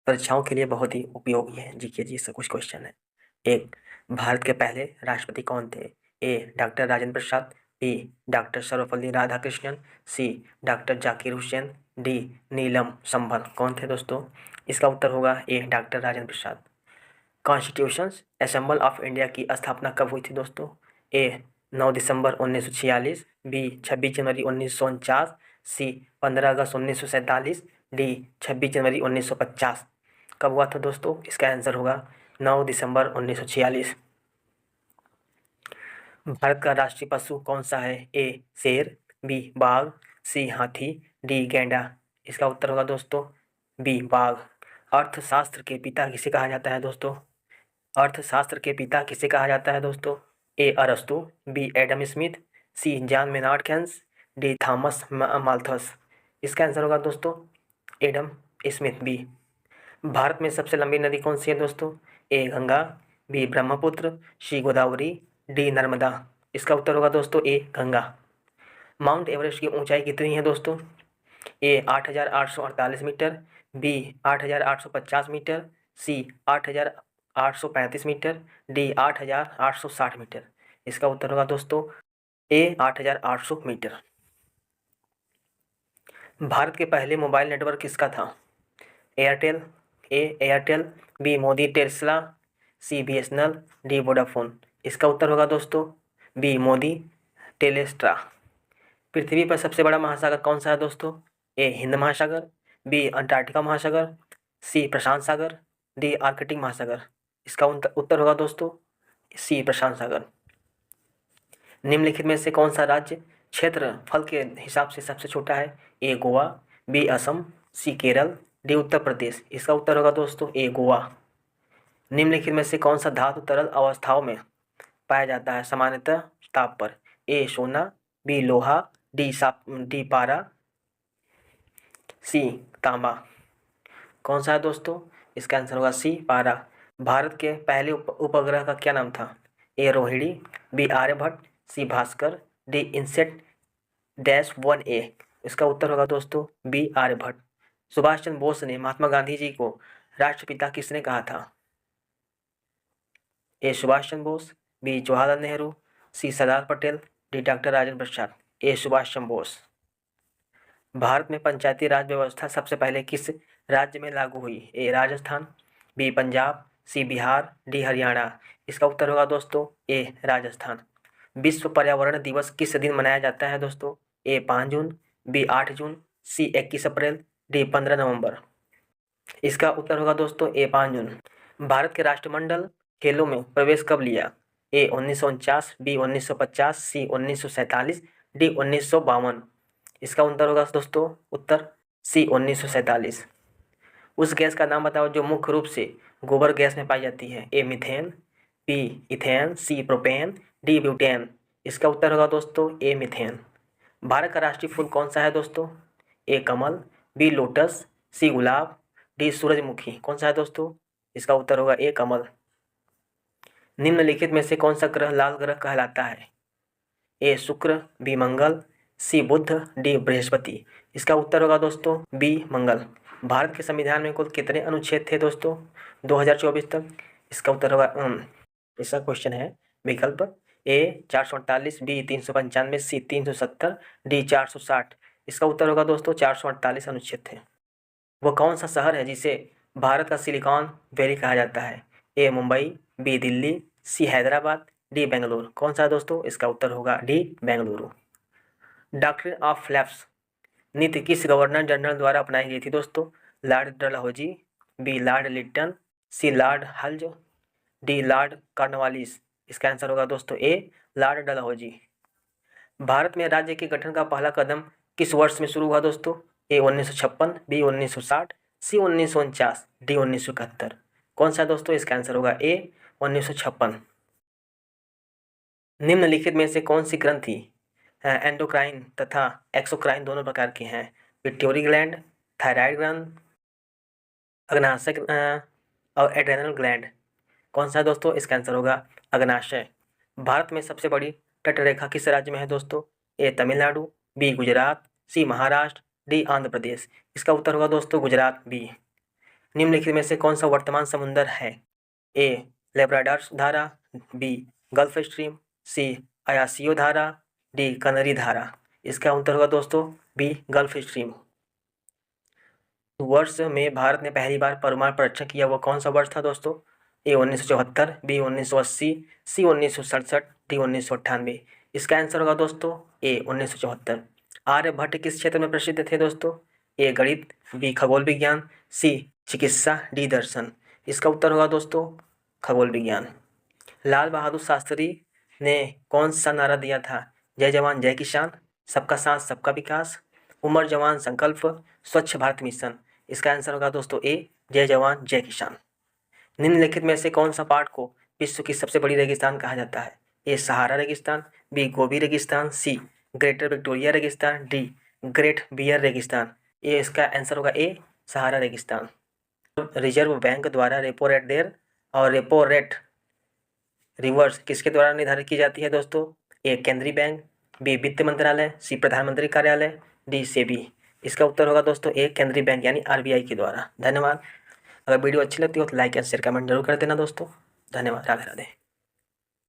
परीक्षाओं के लिए बहुत ही उपयोगी है। जीके जी से कुछ क्वेश्चन है। एक, भारत के पहले राष्ट्रपति कौन थे? A doctor Rajendra Prasad, B doctor Sarvepalli Radhakrishnan, C doctor Zakir Hussain, D Neelam Sambhal. कौन थे दोस्तों? इसका उत्तर होगा A doctor Rajendra Prasad. Constitution assemble of India की स्थापना कब हुई थी दोस्तों? ए 9 दिसंबर 1946, बी 26 जनवरी 1949, सी 15 अगस्त 1947, डी 26 जनवरी 1950। कब हुआ था दोस्तों? इसका आंसर होगा 9 दिसंबर 1946। भारत का राष्ट्रीय पशु कौन सा है? ए शेर, बी बाघ, सी हाथी, डी गैंडा। इसका उत्तर होगा दोस्तों बी बाघ। अर्थशास्त्र के पिता किसे कहा जाता है दोस्तों? अर्थशास्त्र के पिता किसे कहा जाता है दोस्तों? ए अरस्तु, B Adam Smith, C John Maynard Keynes, D Thomas Malthus. इसका आंसर होगा दोस्तों एडम स्मिथ, बी। भारत में सबसे लंबी नदी कौन सी है दोस्तों? ए गंगा, बी ब्रह्मपुत्र, सी गोदावरी, डी नर्मदा। इसका उत्तर होगा दोस्तों ए गंगा। माउंट एवरेस्ट की ऊंचाई कितनी है दोस्तों? ए 8,848 मीटर, बी 8,850 मीटर, सी 8,835 मीटर, डी 8,860 मीटर। इसका उत्तर होगा दोस्तों ए 8,800 मीटर। भारत के पहले मोबाइल नेटवर्क किसका था? एयरटेल, ए एयरटेल, बी मोदी टेस्ला, सी बीएसएनएल, डी वोडाफोन। इसका उत्तर होगा दोस्तों बी मोदी टेलेस्ट्रा। पृथ्वी पर सबसे बड़ा महासागर कौन सा है दोस्तों? ए हिंद महासागर, बी अंटार्कटिका महासागर, सी प्रशांत सागर, डी आर्कटिक महासागर। इसका उत्तर होगा दोस्तों सी प्रशांत सागर। निम्नलिखित में से कौन सा राज्य क्षेत्रफल के हिसाब से सबसे छोटा है? ए गोवा, बी असम, सी केरल, डी उत्तर प्रदेश। इसका उत्तर होगा दोस्तों ए गोवा। निम्नलिखित में से कौन सा धातु तरल अवस्थाओं में पाया जाता है सामान्यतः ताप पर? ए सोना, बी लोहा, डी पारा, सी तांबा। कौन सा है दोस्तों? इसका आंसर होगा सी पारा। भारत के पहले उपग्रह का क्या नाम था? ए रोहिणी, बी आर्यभट्ट, सी भास्कर, डी इनसेट -1A। इसका उत्तर होगा दोस्तों बी आर्यभट्ट। सुभाष चंद्र बोस ने महात्मा गांधी जी को राष्ट्रपिता किसने कहा था? ए सुभाष चंद्र बोस, बी जवाहरलाल नेहरू, सी सरदार पटेल, डी डॉक्टर राजेंद्र प्रसाद। ए सुभाष चंद्र बोस। भारत में पंचायती राज व्यवस्था सबसे पहले किस राज्य में लागू हुई? ए राजस्थान, बी पंजाब, सी बिहार, डी हरियाणा। इसका उत्तर होगा दोस्तों ए राजस्थान। विश्व पर्यावरण दिवस किस दिन मनाया जाता है दोस्तों? ए 5 जून, बी 8 जून, सी 21 अप्रैल, डी 15 नवंबर। इसका उत्तर होगा दोस्तों ए 5 जून। भारत के राष्ट्रमंडल खेलों में प्रवेश कब लिया? ए 1949, बी 1950, सी 1947, डी 1952। इसका उत्तर होगा दोस्तों उत्तर सी 1947। उस गैस का नाम बताओ जो मुख्य रूप से गोबर गैस में पाई जाती है? A methane, B ethane, C propane, D butane. इसका उत्तर होगा दोस्तों ए मीथेन। भारत का राष्ट्रीय फूल कौन सा है दोस्तों? ए कमल, बी लोटस, सी गुलाब, डी सूरजमुखी। कौन सा है दोस्तों? इसका उत्तर होगा ए कमल। निम्नलिखित में से कौन सा ग्रह लाल ग्रह कहलाता है? ए शुक्र, बी मंगल, सी बुध, डी बृहस्पति। इसका उत्तर होगा दोस्तों बी मंगल। भारत के संविधान में कुल कितने अनुच्छेद थे दोस्तों 2024 तक? इसका उत्तर होगा इसका क्वेश्चन है विकल्प ए 448, बी 395, सी 370, डी 460। इसका उत्तर होगा दोस्तों 448 अनुच्छेद थे। वो कौन सा शहर है जिसे भारत का सिलिकॉन वैली कहा जाता है? A Mumbai, B Delhi, C Hyderabad, D Bengaluru. कौन सा है दोस्तों? इसका उत्तर होगा D Bengaluru. Doctrine of lapse नीति किस गवर्नर जनरल द्वारा अपनाई गई थी दोस्तों? Lord Dalhousie, B lord Lytton, C lord हल्ज, डी लॉर्ड कॉर्नवालिस। इसका आंसर होगा दोस्तों ए लॉर्ड डलहौजी। भारत में राज्य के गठन का पहला कदम किस वर्ष में शुरू हुआ दोस्तों? ए 1956, बी 1960, सी 1949, डी 1971। कौन सा दोस्तों? इसका आंसर होगा ए 1956। निम्नलिखित में से कौन सी ग्रंथि एंडोक्राइन तथा एक्सोक्राइन दोनों प्रकार की हैं? पिट्यूटरी ग्लैंड, थायराइड ग्लैंड, अग्नाशय और एड्रेनल ग्लैंड। कौन सा है दोस्तों? इसका आंसर होगा अग्नाशय। भारत में सबसे बड़ी तटरेखा किस राज्य में है दोस्तों? ए तमिलनाडु, बी गुजरात, सी महाराष्ट्र, डी आंध्र प्रदेश। इसका उत्तर होगा दोस्तों गुजरात, बी। निम्नलिखित में से कौन सा वर्तमान समुद्र है? ए लेब्राडॉर धारा, बी गल्फ स्ट्रीम, सी अयासियो धारा, डी कनरी धारा। इसका उत्तर होगा दोस्तों बी गल्फ स्ट्रीम। वर्ष में भारत ने पहली बार परमाणु परीक्षण किया वो कौन सा वर्ष था दोस्तों? ए 1974, बी 1980, सी 1967, डी 1998। इसका आंसर होगा दोस्तों ए 1974। आर्यभट्ट किस क्षेत्र में प्रसिद्ध थे दोस्तों? ए गणित, बी खगोल विज्ञान, सी चिकित्सा, डी दर्शन। इसका उत्तर होगा दोस्तों खगोल विज्ञान। लाल बहादुर शास्त्री ने कौन सा नारा दिया था? जय जवान जय किसान, सबका साथ सबका विकास, उमर जवान संकल्प, स्वच्छ भारत मिशन। इसका आंसर होगा दोस्तों ए जय जवान जय किसान। निम्नलिखित में से कौन सा पहाड़ को विश्व की सबसे बड़ी रेगिस्तान कहा जाता है? ए सहारा रेगिस्तान, बी गोबी रेगिस्तान, सी ग्रेटर विक्टोरिया रेगिस्तान, डी ग्रेट बियर रेगिस्तान। ये इसका आंसर होगा ए सहारा रेगिस्तान। रिजर्व बैंक द्वारा रेपो रेट देर और रेपो रेट रिवर्स किसके द्वारा निर्धारित की जाती है दोस्तों? ए केंद्रीय बैंक, बी वित्त मंत्रालय, सी प्रधानमंत्री कार्यालय, डी सेबी। इसका उत्तर होगा दोस्तों ए केंद्रीय बैंक यानी आरबीआई के द्वारा। धन्यवाद। अगर वीडियो अच्छी लगती हो तो लाइक एंड शेयर कमेंट जरूर कर देना दोस्तों। धन्यवाद। राधे राधे।